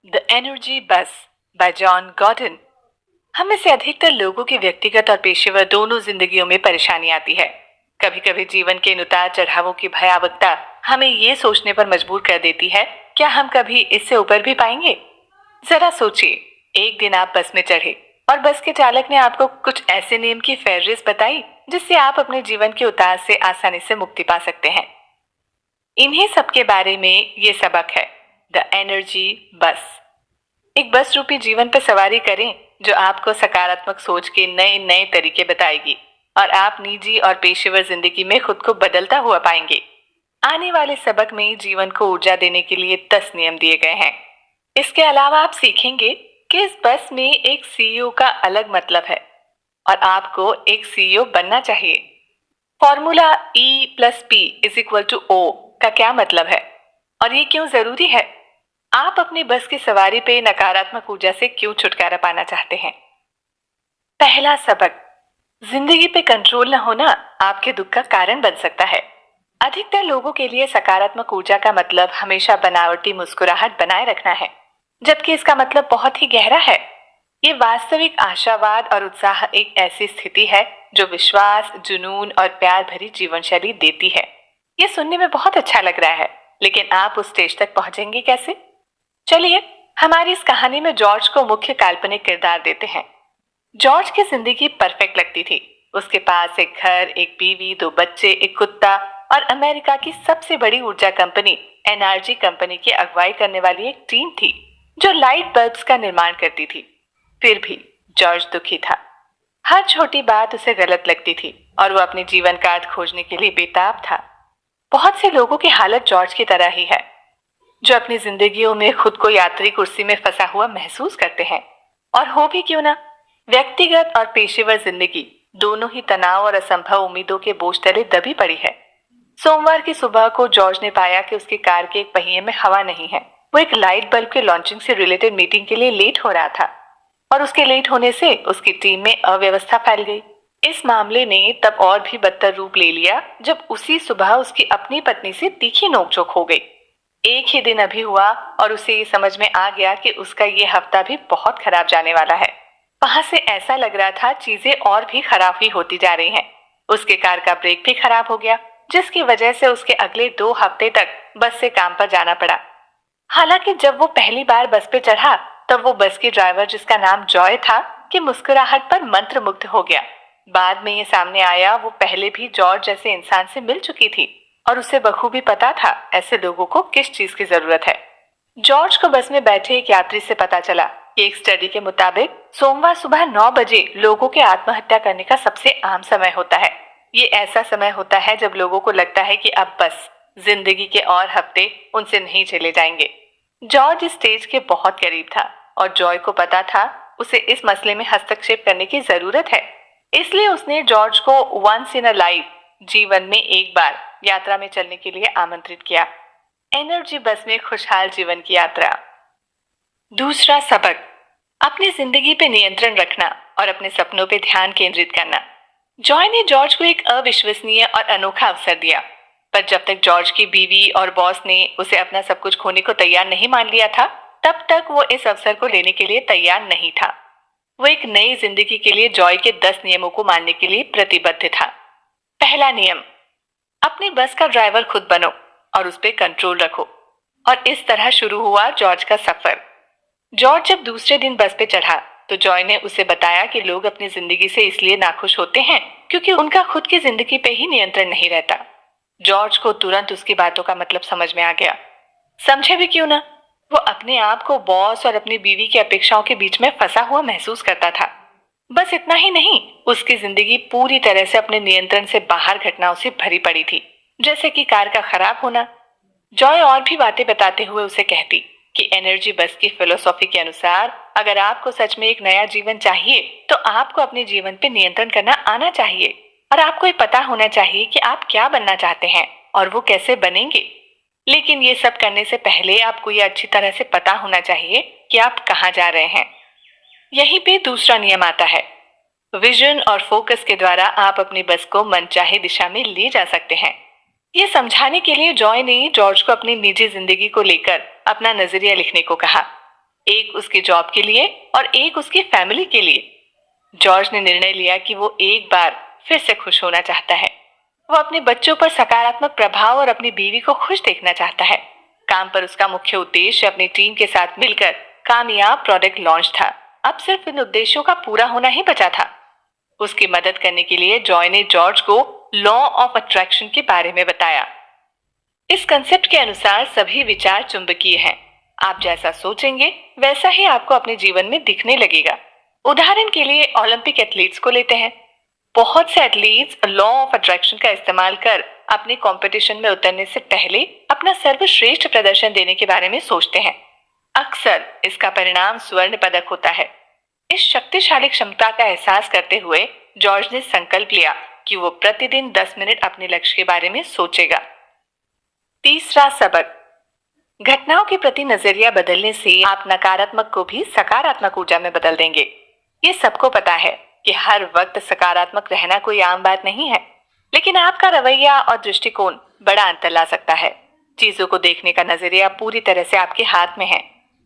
The energy बस bye John Gordon. हम में से अधिकतर लोगों की व्यक्तिगत और पेशेवर दोनों जिंदगियों में परेशानी आती है। कभी कभी जीवन के इन उतार चढ़ावों की भयावकता हमें ये सोचने पर मजबूर कर देती है, क्या हम कभी इससे ऊपर भी पाएंगे? जरा सोचिए, एक दिन आप बस में चढ़े और बस के चालक ने आपको कुछ ऐसे नियम की फहरिस्त बताई जिससे आप अपने जीवन के उतार से आसानी से मुक्ति पा सकते हैं। इन्हीं सब के बारे में ये सबक है, द एनर्जी बस। एक बस रूपी जीवन पर सवारी करें जो आपको सकारात्मक सोच के नए नए तरीके बताएगी और आप निजी और पेशेवर जिंदगी में खुद को बदलता हुआ पाएंगे। आने वाले सबक में जीवन को ऊर्जा देने के लिए 10 नियम दिए गए हैं। इसके अलावा आप सीखेंगे कि इस बस में एक सीईओ का अलग मतलब है और आपको एक सीईओ बनना चाहिए। फॉर्मूला E+P=O का क्या मतलब है और ये क्यों जरूरी है? आप अपनी बस की सवारी पे नकारात्मक ऊर्जा से क्यों छुटकारा पाना चाहते हैं? पहला सबक, जिंदगी पे कंट्रोल न होना आपके दुख का कारण बन सकता है। अधिकतर लोगों के लिए सकारात्मक ऊर्जा का मतलब हमेशा बनावटी मुस्कुराहट बनाए रखना है, जबकि इसका मतलब बहुत ही गहरा है। ये वास्तविक आशावाद और उत्साह एक ऐसी स्थिति है जो विश्वास, जुनून और प्यार भरी जीवन शैली देती है। ये सुनने में बहुत अच्छा लग रहा है, लेकिन आप उस स्टेज तक पहुंचेंगे कैसे? चलिए, हमारी इस कहानी में जॉर्ज को मुख्य काल्पनिक किरदार देते हैं। जॉर्ज की जिंदगी परफेक्ट लगती थी। उसके पास एक घर, एक बीवी, 2 बच्चे, एक कुत्ता और अमेरिका की सबसे बड़ी ऊर्जा कंपनी एनर्जी कंपनी की अगुवाई करने वाली एक टीम थी जो लाइट बल्ब्स का निर्माण करती थी। फिर भी जॉर्ज दुखी था। हर छोटी बात उसे गलत लगती थी और वो अपने जीवन का अर्थ खोजने के लिए बेताब था। बहुत से लोगों की हालत जॉर्ज की तरह ही है, जो अपनी जिंदगियों में खुद को यात्री कुर्सी में फंसा हुआ महसूस करते हैं। और हो भी क्यों ना, व्यक्तिगत और पेशेवर जिंदगी दोनों ही तनाव और असंभव उम्मीदों के बोझ तले दबी पड़ी है। सोमवार की सुबह को जॉर्ज ने पाया कि उसकी कार के एक पहिए में हवा नहीं है। वो एक लाइट बल्ब के लॉन्चिंग से रिलेटेड मीटिंग के लिए लेट हो रहा था और उसके लेट होने से उसकी टीम में अव्यवस्था फैल गई। इस मामले ने तब और भी बदतर रूप ले लिया जब उसी सुबह उसकी अपनी पत्नी से तीखी नोकझोंक हो गई। एक ही दिन अभी हुआ और उसे ये समझ में आ गया कि उसका ये हफ्ता भी बहुत खराब जाने वाला है। वहां से ऐसा लग रहा था चीजें और भी खराब ही होती जा रही हैं। उसके कार का ब्रेक भी खराब हो गया, जिसकी वजह से उसके अगले 2 हफ्ते तक बस से काम पर जाना पड़ा। हालांकि जब वो पहली बार बस पे चढ़ा तब वो बस की ड्राइवर, जिसका नाम जॉय था, की मुस्कुराहट पर मंत्रमुग्ध हो गया। बाद में ये सामने आया वो पहले भी जॉर्ज जैसे इंसान से मिल चुकी थी और उसे बखूबी पता था ऐसे लोगों को किस चीज की जरूरत है। जॉर्ज को बस में बैठे एक यात्री से पता चला कि एक स्टडी के मुताबिक सोमवार सुबह 9 बजे लोगों के आत्महत्या करने का सबसे आम समय होता है। ये ऐसा समय होता है जब लोगों को लगता है कि अब बस जिंदगी के और हफ्ते उनसे नहीं चले जाएंगे। जॉर्ज इस स्टेज के बहुत करीब था और जॉय को पता था उसे इस मसले में हस्तक्षेप करने की जरूरत है। इसलिए उसने जॉर्ज को वंस इन अ लाइफ, जीवन में एक बार यात्रा में चलने के लिए आमंत्रित किया। एनर्जी बस में खुशहाल जीवन की यात्रा। दूसरा सबक, अपनी जिंदगी पे नियंत्रण रखना और अपने सपनों पे ध्यान केंद्रित करना। जॉय ने जॉर्ज को एक अविश्वसनीय और अनोखा अवसर दिया, पर जब तक जॉर्ज की बीवी और बॉस ने उसे अपना सब कुछ खोने को तैयार नहीं मान लिया था, तब तक वो इस अवसर को लेने के लिए तैयार नहीं था। वो एक नई जिंदगी के लिए जॉय के 10 नियमों को मानने के लिए प्रतिबद्ध था। पहला नियम, अपनी बस का ड्राइवर खुद बनो और उस पर कंट्रोल रखो। और इस तरह शुरू हुआ जॉर्ज का सफर। जॉर्ज जब दूसरे दिन बस पे चढ़ा तो जॉय ने उसे बताया कि लोग अपनी जिंदगी से इसलिए नाखुश होते हैं क्योंकि उनका खुद की जिंदगी पे ही नियंत्रण नहीं रहता। जॉर्ज को तुरंत उसकी बातों का मतलब समझ में आ गया। समझे भी क्यों ना, वो अपने आप को बॉस और अपनी बीवी की अपेक्षाओं के बीच में फंसा हुआ महसूस करता था। बस इतना ही नहीं, उसकी जिंदगी पूरी तरह से अपने नियंत्रण से बाहर घटनाओं से भरी पड़ी थी, जैसे कि कार का खराब होना। जॉय और भी बातें बताते हुए उसे कहती कि एनर्जी बस की फिलोसॉफी के अनुसार अगर आपको सच में एक नया जीवन चाहिए तो आपको अपने जीवन पे नियंत्रण करना आना चाहिए और आपको ये पता होना चाहिए कि आप क्या बनना चाहते हैं और वो कैसे बनेंगे। लेकिन ये सब करने से पहले आपको ये अच्छी तरह से पता होना चाहिए कि आप कहाँ जा रहे हैं। यहीं पे दूसरा नियम आता है, विजन और फोकस के द्वारा आप अपनी बस को मनचाही दिशा में ले जा सकते हैं। ये समझाने के लिए जॉय ने जॉर्ज को अपनी निजी जिंदगी को लेकर अपना नजरिया लिखने को कहा। एक उसकी जॉब के लिए और एक उसकी फैमिली के लिए। जॉर्ज ने निर्णय लिया कि वो एक बार फिर से खुश होना चाहता है। वो अपने बच्चों पर सकारात्मक प्रभाव और अपनी बीवी को खुश देखना चाहता है। काम पर उसका मुख्य उद्देश्य अपनी टीम के साथ मिलकर कामयाब प्रोडक्ट लॉन्च था। अब सिर्फ इन उद्देश्यों का पूरा होना ही बचा था। उसकी मदद करने के लिए जॉय ने जॉर्ज को लॉ ऑफ अट्रैक्शन के बारे में बताया। इस कंसेप्ट के अनुसार सभी विचार चुंबकीय हैं। आप जैसा सोचेंगे वैसा ही आपको अपने जीवन में दिखने लगेगा। उदाहरण के लिए ओलंपिक एथलीट्स को लेते हैं। बहुत से एथलीट्स लॉ ऑफ अट्रैक्शन का इस्तेमाल कर अपने कंपटीशन में उतरने से पहले अपना सर्वश्रेष्ठ प्रदर्शन देने के बारे में सोचते हैं। अक्सर इसका परिणाम स्वर्ण पदक होता है। इस शक्तिशाली क्षमता का एहसास करते हुए जॉर्ज ने संकल्प लिया कि वो प्रतिदिन 10 मिनट अपने लक्ष्य के बारे में सोचेगा। तीसरा सबक, घटनाओं के प्रति नजरिया बदलने से आप नकारात्मक को भी सकारात्मक ऊर्जा में बदल देंगे। ये सबको पता है कि हर वक्त सकारात्मक रहना कोई आम बात नहीं है, लेकिन आपका रवैया और दृष्टिकोण बड़ा अंतर ला सकता है। चीजों को देखने का नजरिया पूरी तरह से आपके हाथ में है।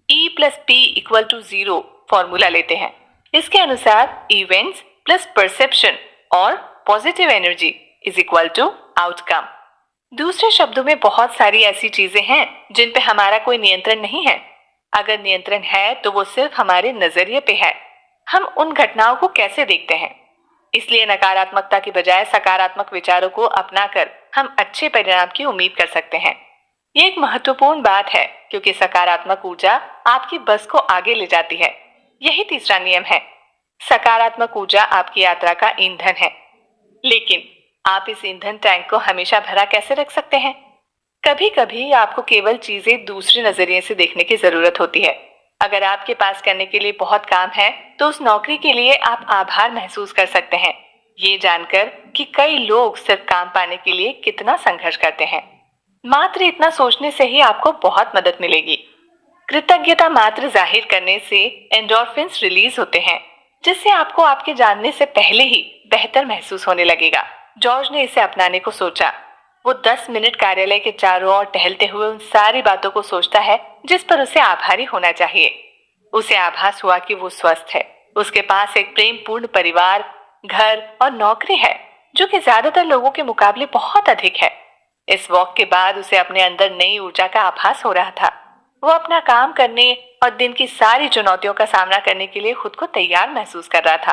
E+P=0 फॉर्मूला लेते हैं। इसके अनुसार इवेंट्स प्लस परसेप्शन और positive energy is equal to outcome. दूसरे शब्दों में बहुत सारी ऐसी चीजें हैं जिन पे हमारा कोई नियंत्रण नहीं है। अगर नियंत्रण है तो वो सिर्फ हमारे नजरिए पे है। हम उन घटनाओं को कैसे देखते हैं। इसलिए नकारात्मकता की बजाय सकारात्मक विचारों को अपनाकर हम अच्छे परिणाम की उम्मीद कर सकते हैं। ये एक महत्वपूर्ण बात है क्योंकि सकारात्मक ऊर्जा आपकी बस को आगे ले जाती है। यही तीसरा नियम है। सकारात्मक ऊर्जा आपकी यात्रा का ईंधन है, लेकिन आप इस ईंधन टैंक को हमेशा भरा कैसे रख सकते हैं। कभी कभी आपको केवल चीजें दूसरे नजरिए से देखने की जरूरत होती है। अगर आपके पास करने के लिए बहुत काम है तो उस नौकरी के लिए आप आभार महसूस कर सकते हैं, ये जानकर कि कई लोग सिर्फ काम पाने के लिए कितना संघर्ष करते हैं। मात्र इतना सोचने से ही आपको बहुत मदद मिलेगी। कृतज्ञता मात्र जाहिर करने से एंडोर्फिन्स रिलीज होते हैं, जिससे आपको आपके जानने से पहले ही बेहतर महसूस होने लगेगा। जॉर्ज ने इसे अपनाने को सोचा। वो 10 मिनट कार्यालय के चारों ओर टहलते हुए उन सारी बातों को सोचता है जिस पर उसे आभारी होना चाहिए। उसे आभास हुआ कि वो स्वस्थ है, उसके पास एक प्रेमपूर्ण परिवार, घर और नौकरी है जो कि ज्यादातर लोगों के मुकाबले बहुत अधिक है। इस वॉक के बाद उसे अपने अंदर नई ऊर्जा का आभास हो रहा था। वो अपना काम करने और दिन की सारी चुनौतियों का सामना करने के लिए खुद को तैयार महसूस कर रहा था।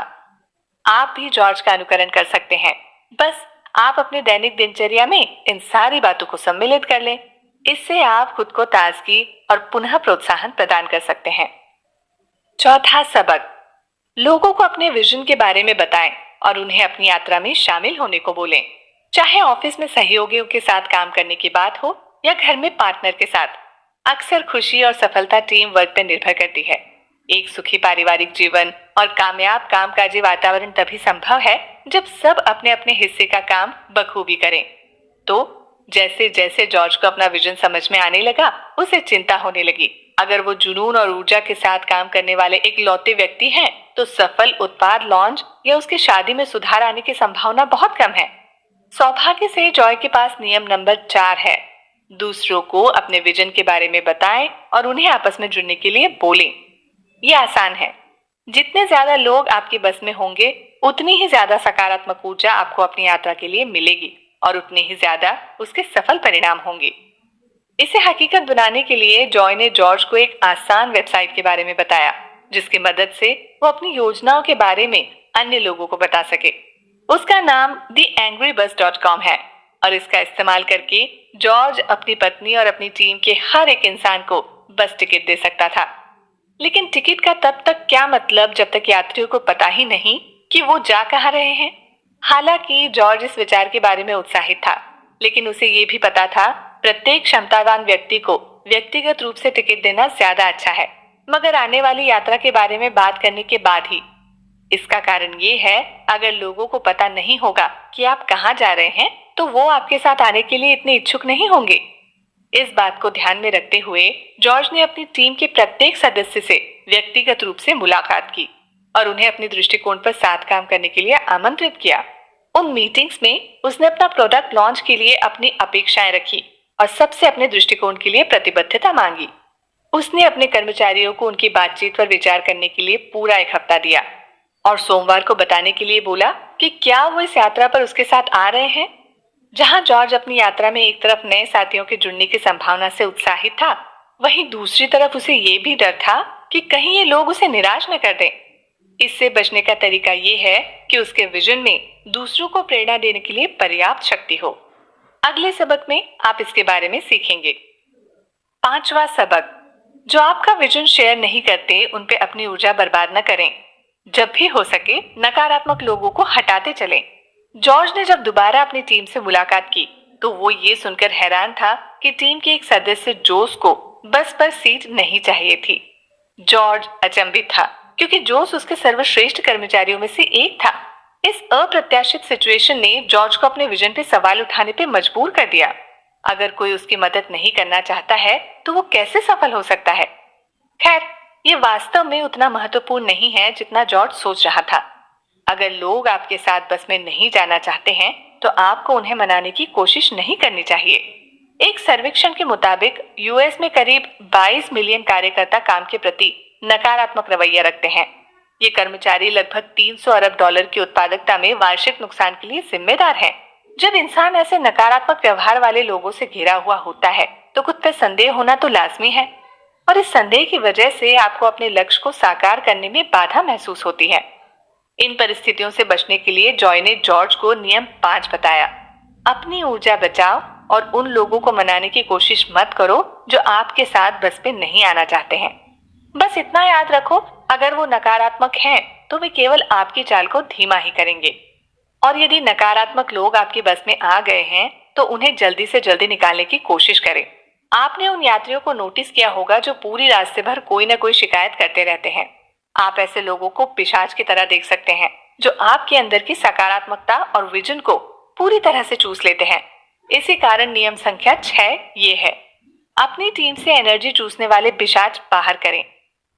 आप भी जॉर्ज का अनुकरण कर सकते हैं। बस आप अपने दैनिक दिनचर्या में इन सारी बातों को सम्मिलित कर लें। इससे आप खुद को ताजगी और पुनः प्रोत्साहन प्रदान कर सकते हैं। चौथा सबक, लोगों को अपने विजन के बारे में बताएं और उन्हें अपनी यात्रा में शामिल होने को बोलें। चाहे ऑफिस में सहयोगियों के साथ काम करने की बात हो या घर में पार्टनर के साथ, अक्सर खुशी और सफलता टीम वर्क पर निर्भर करती है। एक सुखी पारिवारिक जीवन और कामयाब कामकाजी वातावरण तभी संभव है जब सब अपने अपने हिस्से का काम बखूबी करें। तो जैसे जैसे जॉर्ज को अपना विजन समझ में आने लगा, उसे चिंता होने लगी। अगर वो जुनून और ऊर्जा के साथ काम करने वाले इकलौते व्यक्ति हैं, तो सफल उत्पाद लॉन्च या उसकी शादी में सुधार आने की संभावना बहुत कम है। सौभाग्य से जॉय के पास नियम नंबर 4 है। दूसरों को अपने विजन के बारे में बताएं और उन्हें आपस में जुड़ने के लिए बोलें। ये आसान है। जितने ज्यादा लोग आपके बस में होंगे, उतनी ही ज्यादा सकारात्मक ऊर्जा आपको अपनी यात्रा के लिए मिलेगी और उतने ही ज्यादा उसके सफल परिणाम होंगे। इसे हकीकत बनाने के लिए जॉय ने जॉर्ज को एक आसान वेबसाइट के बारे में बताया, जिसकी मदद से वो अपनी योजनाओं के बारे में अन्य लोगों को बता सके। उसका नाम theangrybus.com है और इसका इस्तेमाल करके जॉर्ज अपनी पत्नी और अपनी टीम के हर एक इंसान को बस टिकट दे सकता था। लेकिन टिकट का तब तक क्या मतलब जब तक यात्रियों को पता ही नहीं कि वो जा कहाँ रहे हैं। हालांकि जॉर्ज इस विचार के बारे में उत्साहित था, लेकिन उसे ये भी पता था प्रत्येक क्षमतावान व्यक्ति को व्यक्तिगत रूप से टिकट देना ज्यादा अच्छा है, मगर आने वाली यात्रा के बारे में बात करने के बाद ही। इसका कारण ये है, अगर लोगों को पता नहीं होगा कि आप कहाँ जा रहे हैं, तो वो आपके साथ आने के लिए इतने इच्छुक नहीं होंगे। इस बात को ध्यान में रखते हुए जॉर्ज ने अपनी टीम के प्रत्येक सदस्य से व्यक्तिगत रूप से मुलाकात की और उन्हें अपने दृष्टिकोण पर साथ काम करने के लिए आमंत्रित किया। उन मीटिंग्स में उसने अपना प्रोडक्ट लॉन्च के लिए अपनी अपेक्षाएं रखी और सबसे अपने दृष्टिकोण के लिए प्रतिबद्धता मांगी। उसने अपने कर्मचारियों को उनकी बातचीत पर विचार करने के लिए पूरा एक हफ्ता दिया और सोमवार को बताने के लिए बोला कि क्या वो इस यात्रा पर उसके साथ आ रहे हैं। जहां जॉर्ज अपनी यात्रा में एक तरफ नए साथियों के जुड़ने की संभावना से उत्साहित था, वहीं दूसरी तरफ उसे ये भी डर था कि कहीं ये लोग उसे निराश न कर दें। इससे बचने का तरीका ये है कि उसके विजन में दूसरों को प्रेरणा देने के लिए पर्याप्त शक्ति हो। अगले सबक में आप इसके बारे में सीखेंगे। पांचवा सबक, जो आपका विजन शेयर नहीं करते उन पे अपनी ऊर्जा बर्बाद न करें। जब भी हो सके नकारात्मक लोगों को हटाते चलें। जॉर्ज ने जब दोबारा अपनी टीम से मुलाकात की तो वो ये सुनकर हैरान था कि टीम के एक सदस्य जोस को बस पर सीट नहीं चाहिए थी। जॉर्ज अचंभित था क्योंकि जोस उसके सर्वश्रेष्ठ कर्मचारियों में से एक था। इस अप्रत्याशित सिचुएशन ने जॉर्ज को अपने विजन पे सवाल उठाने पे मजबूर कर दिया। अगर कोई उसकी मदद नहीं करना चाहता है तो वो कैसे सफल हो सकता है। खैर, ये वास्तव में उतना महत्वपूर्ण नहीं है जितना जॉर्ज सोच रहा था। अगर लोग आपके साथ बस में नहीं जाना चाहते हैं तो आपको उन्हें मनाने की कोशिश नहीं करनी चाहिए। एक सर्वेक्षण के मुताबिक यूएस में करीब 22 मिलियन कार्यकर्ता काम के प्रति नकारात्मक रवैया रखते हैं। ये कर्मचारी लगभग 300 अरब डॉलर की उत्पादकता में वार्षिक नुकसान के लिए जिम्मेदार हैं। जब इंसान ऐसे नकारात्मक व्यवहार वाले लोगों से घिरा हुआ होता है तो खुद पर संदेह होना तो लाजमी है, और इस संदेह की वजह से आपको अपने लक्ष्य को साकार करने में बाधा महसूस होती है। इन परिस्थितियों से बचने के लिए जॉय ने जॉर्ज को नियम 5 बताया। अपनी ऊर्जा बचाओ और उन लोगों को मनाने की कोशिश मत करो जो आपके साथ बस पे नहीं आना चाहते हैं। बस इतना याद रखो, अगर वो नकारात्मक हैं तो वे केवल आपकी चाल को धीमा ही करेंगे, और यदि नकारात्मक लोग आपकी बस में आ गए हैं तो उन्हें जल्दी से जल्दी निकालने की कोशिश करें। आपने उन यात्रियों को नोटिस किया होगा जो पूरी रास्ते भर कोई ना कोई शिकायत करते रहते हैं। आप ऐसे लोगों को पिशाच की तरह देख सकते हैं जो आपके अंदर की सकारात्मकता और विजन को पूरी तरह से चूस लेते हैं। इसी कारण नियम संख्या 6 ये है, अपनी टीम से एनर्जी चूसने वाले पिशाच बाहर करें।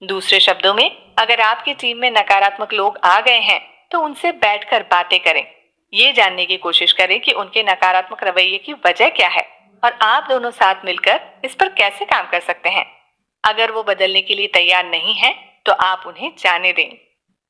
दूसरे शब्दों में, अगर आपकी टीम में नकारात्मक लोग आ गए हैं तो उनसे बैठकर बातें करें। ये जानने की कोशिश करें कि उनके नकारात्मक रवैये की वजह क्या है और आप दोनों साथ मिलकर इस पर कैसे काम कर सकते हैं। अगर वो बदलने के लिए तैयार नहीं है तो आप उन्हें जाने दें।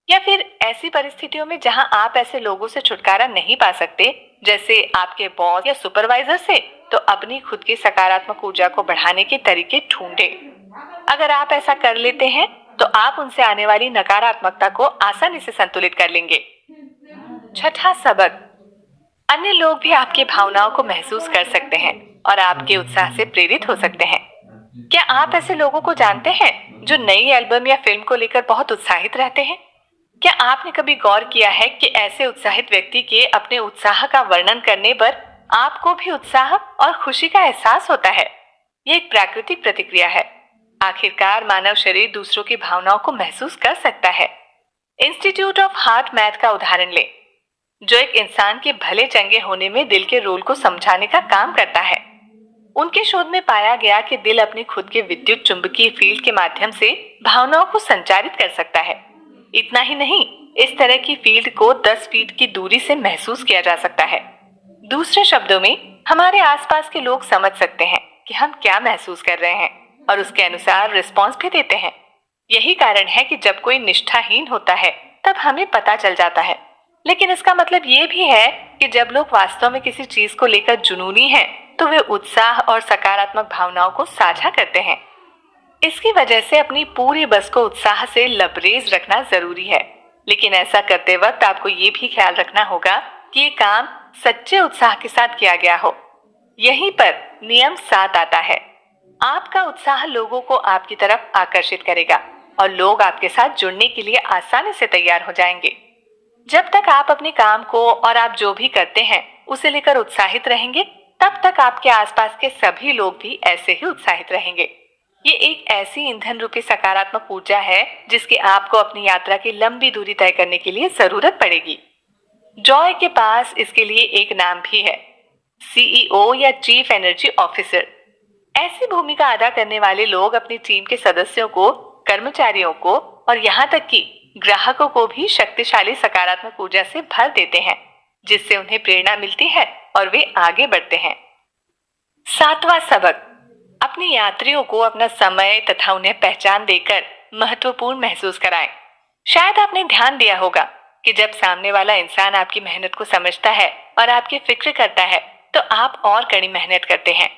या फिर ऐसी परिस्थितियों में जहां आप ऐसे लोगों से छुटकारा नहीं पा सकते, जैसे आपके बॉस या सुपरवाइजर से, तो अपनी खुद की सकारात्मक ऊर्जा को बढ़ाने के तरीके ढूंढें। अगर आप ऐसा कर लेते हैं तो आप उनसे आने वाली नकारात्मकता को आसानी से संतुलित कर लेंगे। छठा सबक, अन्य लोग भी आपकी भावनाओं को महसूस कर सकते हैं और आपके उत्साह से प्रेरित हो सकते हैं। क्या आप ऐसे लोगों को जानते हैं जो नई एल्बम या फिल्म को लेकर बहुत उत्साहित रहते हैं? क्या आपने कभी गौर किया है कि ऐसे उत्साहित व्यक्ति के अपने उत्साह का वर्णन करने पर आपको भी उत्साह और खुशी का एहसास होता है? यह एक प्राकृतिक प्रतिक्रिया है। आखिरकार मानव शरीर दूसरों की भावनाओं को महसूस कर सकता है। इंस्टीट्यूट ऑफ हार्ट मैथ का उदाहरण लें, जो एक इंसान के भले चंगे होने में दिल के रोल को समझाने का काम करता है। उनके शोध में पाया गया कि दिल अपनी खुद के विद्युत चुंबकीय फील्ड के माध्यम से भावनाओं को संचारित कर सकता है। इतना ही नहीं, इस तरह की फील्ड को 10 फीट की दूरी से महसूस किया जा सकता है। दूसरे शब्दों में, हमारे आसपास के लोग समझ सकते हैं कि हम क्या महसूस कर रहे हैं और उसके अनुसार रिस्पॉन्स भी देते हैं। यही कारण है कि जब कोई निष्ठाहीन होता है तब हमें पता चल जाता है। लेकिन इसका मतलब ये भी है कि जब लोग वास्तव में किसी चीज को लेकर जुनूनी हैं, तो वे उत्साह और सकारात्मक भावनाओं को साझा करते हैं। इसकी वजह से अपनी पूरी बस को उत्साह से लबरेज रखना जरूरी है। लेकिन ऐसा करते वक्त आपको ये भी ख्याल रखना होगा कि ये काम सच्चे उत्साह के साथ किया गया हो। यहीं पर नियम 7 आता है। आपका उत्साह लोगों को आपकी तरफ आकर्षित करेगा और लोग आपके साथ जुड़ने के लिए आसानी से तैयार हो जाएंगे। जब तक आप अपने काम को और आप जो भी करते हैं उसे लेकर उत्साहित रहेंगे, तब तक आपके आसपास के सभी लोग भी ऐसे ही उत्साहित रहेंगे। ये एक ऐसी ईंधन रूपी सकारात्मक ऊर्जा है जिसकी आपको अपनी यात्रा की लंबी दूरी तय करने के लिए जरूरत पड़ेगी। जॉय के पास इसके लिए एक नाम भी है, सीईओ या चीफ एनर्जी ऑफिसर। ऐसी भूमिका अदा करने वाले लोग अपनी टीम के सदस्यों को, कर्मचारियों को और यहाँ तक कि ग्राहकों को भी शक्तिशाली सकारात्मक ऊर्जा से भर देते हैं, जिससे उन्हें प्रेरणा मिलती है और वे आगे बढ़ते हैं। 7वां सबक, अपने यात्रियों को अपना समय तथा उन्हें पहचान देकर महत्वपूर्ण महसूस कराएं। शायद आपने ध्यान दिया होगा कि जब सामने वाला इंसान आपकी मेहनत को समझता है और आपकी फिक्र करता है, तो आप और कड़ी मेहनत करते हैं।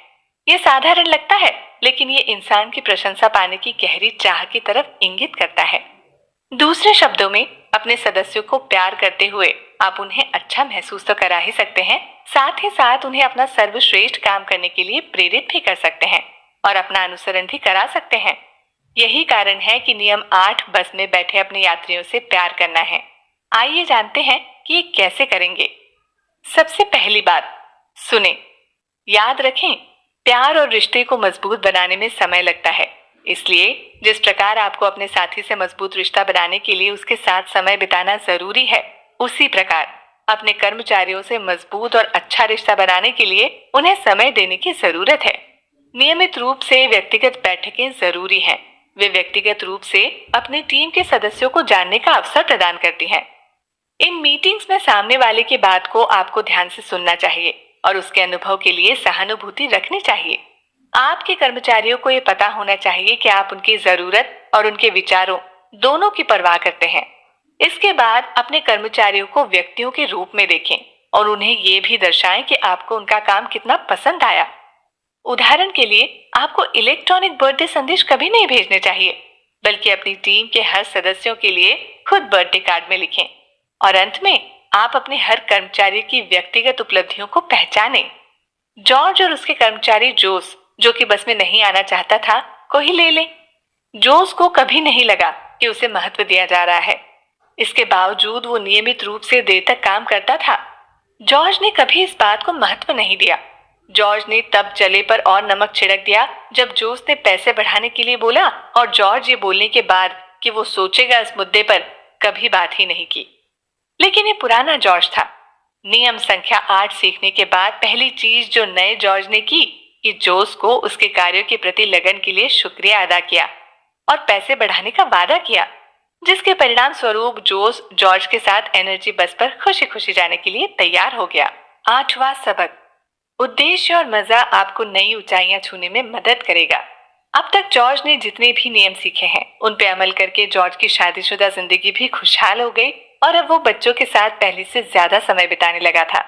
ये साधारण लगता है, लेकिन ये इंसान की प्रशंसा पाने की गहरी चाह की तरफ इंगित करता है। दूसरे शब्दों में, अपने सदस्यों को प्यार करते हुए आप उन्हें अच्छा महसूस तो करा ही सकते हैं, साथ ही साथ उन्हें अपना सर्वश्रेष्ठ काम करने के लिए प्रेरित भी कर सकते हैं और अपना अनुसरण भी करा सकते हैं। यही कारण है कि नियम 8 बस में बैठे अपने यात्रियों से प्यार करना है। आइए जानते हैं कि ये कैसे करेंगे। सबसे पहली बात, सुने। याद रखें, प्यार और रिश्ते को मजबूत बनाने में समय लगता है, इसलिए जिस प्रकार आपको अपने साथी से मजबूत रिश्ता बनाने के लिए उसके साथ समय बिताना जरूरी है, उसी प्रकार अपने कर्मचारियों से मजबूत और अच्छा रिश्ता बनाने के लिए उन्हें समय देने की जरूरत है। नियमित रूप से व्यक्तिगत बैठकें जरूरी हैं। वे व्यक्तिगत रूप से अपनी टीम के सदस्यों को जानने का अवसर प्रदान करती हैं। इन मीटिंग्स में सामने वाले की बात को आपको ध्यान से सुनना चाहिए और उसके अनुभव के लिए सहानुभूति रखनी चाहिए। आपके कर्मचारियों को ये पता होना चाहिए कि आप उनकी जरूरत और उनके विचारों दोनों की परवाह करते हैं। इसके बाद अपने कर्मचारियों को व्यक्तियों के रूप में देखें और उन्हें ये भी दर्शाएं कि आपको उनका काम कितना पसंद आया। उदाहरण के लिए, आपको इलेक्ट्रॉनिक बर्थडे संदेश कभी नहीं भेजने चाहिए, बल्कि अपनी टीम के हर सदस्यों के लिए खुद बर्थडे कार्ड में लिखें। और अंत में, आप अपने हर कर्मचारी की व्यक्तिगत उपलब्धियों को पहचानें। जॉर्ज और उसके कर्मचारी जोस, जो कि बस में नहीं आना चाहता था, को ही ले लें। जोस को कभी नहीं लगा कि उसे महत्व दिया जा रहा है। इसके बावजूद वो नियमित रूप से देर तक काम करता था। जॉर्ज ने कभी इस बात को महत्व नहीं दिया। जॉर्ज ने तब जले पर और नमक छिड़क दिया जब जोस ने पैसे बढ़ाने के लिए बोला, और जॉर्ज ये बोलने के बाद कि वो सोचेगा इस मुद्दे पर, कभी बात ही नहीं की। लेकिन ये पुराना जॉर्ज था। नियम संख्या 8 सीखने के बाद पहली चीज जो नए जॉर्ज ने की कि जोस को उसके कार्यों के प्रति लगन के लिए शुक्रिया अदा किया और पैसे बढ़ाने का वादा किया, जिसके परिणाम स्वरूप जोस जॉर्ज के साथ एनर्जी बस पर खुशी खुशी जाने के लिए तैयार हो गया। 8वां सबक, उद्देश्य और मजा आपको नई ऊंचाइयां छूने में मदद करेगा। अब तक जॉर्ज ने जितने भी नियम सीखे हैं, उन पे अमल करके जॉर्ज की शादीशुदा जिंदगी भी खुशहाल हो गई और अब वो बच्चों के साथ पहले से ज्यादा समय बिताने लगा था।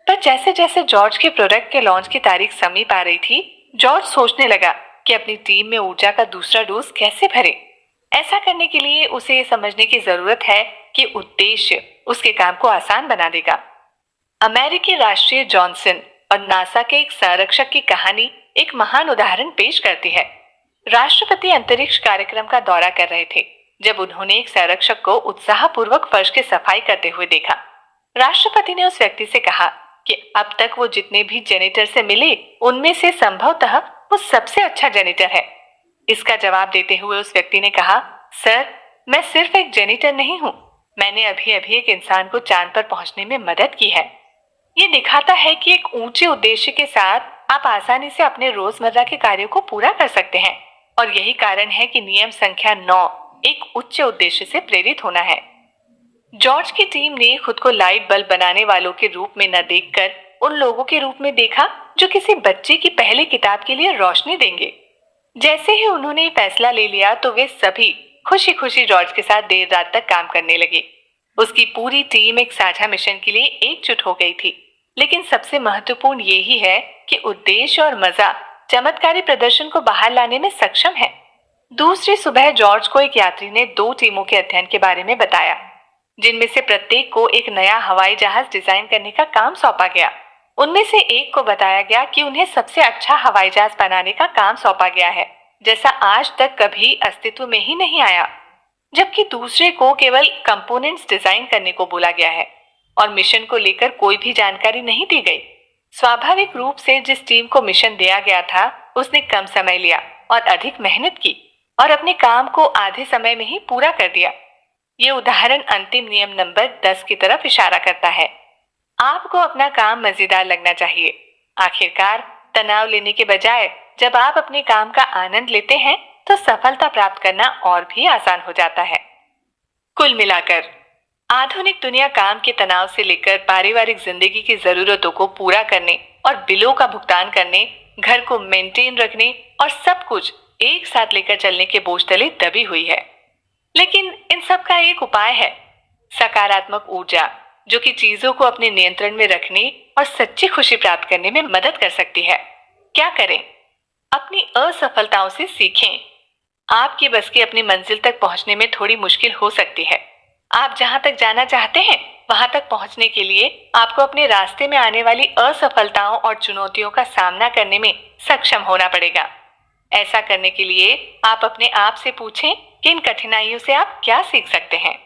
पर जैसे जैसे जॉर्ज के प्रोडक्ट के लॉन्च की तारीख समीप आ रही थी, जॉर्ज सोचने लगा कि अपनी टीम में ऊर्जा का दूसरा डोज कैसे भरे। ऐसा करने के लिए उसे ये समझने की जरूरत है कि उद्देश्य उसके काम को आसान बना देगा। अमेरिकी राष्ट्रीय जॉनसन और नासा के एक संरक्षक की कहानी एक महान उदाहरण पेश करती है। राष्ट्रपति अंतरिक्ष कार्यक्रम का दौरा कर रहे थे जब उन्होंने एक संरक्षक को उत्साहपूर्वक फर्श की सफाई करते हुए देखा। राष्ट्रपति ने उस व्यक्ति से कहा कि अब तक वो जितने भी जेनिटर से मिले, उनमें से संभवतः वो सबसे अच्छा जेनिटर है। इसका जवाब देते हुए उस व्यक्ति ने कहा, सर, मैं सिर्फ एक जेनिटर नहीं हूँ, मैंने अभी अभी एक इंसान को चांद पर पहुंचने में मदद की है। ये दिखाता है कि एक ऊंचे उद्देश्य के साथ आप आसानी से अपने रोजमर्रा के कार्यों को पूरा कर सकते हैं, और यही कारण है कि नियम संख्या 9 एक उच्च उद्देश्य से प्रेरित होना है। जॉर्ज की टीम ने खुद को लाइट बल्ब बनाने वालों के रूप में न देखकर उन लोगों के रूप में देखा जो किसी बच्चे की पहली किताब के लिए रोशनी देंगे। जैसे ही उन्होंने फैसला ले लिया तो वे सभी खुशी खुशी जॉर्ज के साथ देर रात तक काम करने लगे। उसकी पूरी टीम एक साझा मिशन के लिए एकजुट हो गई थी। लेकिन सबसे महत्वपूर्ण ये ही है कि उद्देश्य और मजा चमत्कारी प्रदर्शन को बाहर लाने में सक्षम है। दूसरी सुबह जॉर्ज को एक यात्री ने 2 टीमों के अध्ययन के बारे में बताया, जिनमें से प्रत्येक को एक नया हवाई जहाज डिजाइन करने का काम सौंपा गया। उनमें से एक को बताया गया कि उन्हें सबसे अच्छा हवाई जहाज बनाने का काम सौंपा गया है, जैसा आज तक कभी अस्तित्व में ही नहीं आया, जबकि दूसरे को केवल कंपोनेंट्स डिजाइन करने को बोला गया है और मिशन को लेकर कोई भी जानकारी नहीं दी गई। स्वाभाविक रूप से जिस टीम को मिशन दिया गया था, उसने कम समय लिया और अधिक मेहनत की और अपने काम को आधे समय में ही पूरा कर दिया। ये उदाहरण अंतिम नियम नंबर 10 की तरफ इशारा करता है। आपको अपना काम मजेदार लगना चाहिए। आखिरकार तनाव लेने के बजाय जब आप अपने काम का आनंद लेते हैं तो सफलता प्राप्त करना और भी आसान हो जाता है। कुल मिलाकर आधुनिक दुनिया काम के तनाव से लेकर पारिवारिक जिंदगी की जरूरतों को पूरा करने और बिलों का भुगतान करने घर को मेंटेन रखने और सब कुछ एक साथ लेकर चलने के बोझ तले दबी हुई है। लेकिन इन सब का एक उपाय है, सकारात्मक ऊर्जा, जो कि चीजों को अपने नियंत्रण में रखने और सच्ची खुशी प्राप्त करने में मदद कर सकती है। क्या करें? अपनी असफलताओं से सीखें। आपकी बस की अपनी मंजिल तक पहुंचने में थोड़ी मुश्किल हो सकती है। आप जहां तक जाना चाहते हैं वहां तक पहुंचने के लिए आपको अपने रास्ते में आने वाली असफलताओं और चुनौतियों का सामना करने में सक्षम होना पड़ेगा। ऐसा करने के लिए आप अपने आप से पूछें कि इन कठिनाइयों से आप क्या सीख सकते हैं।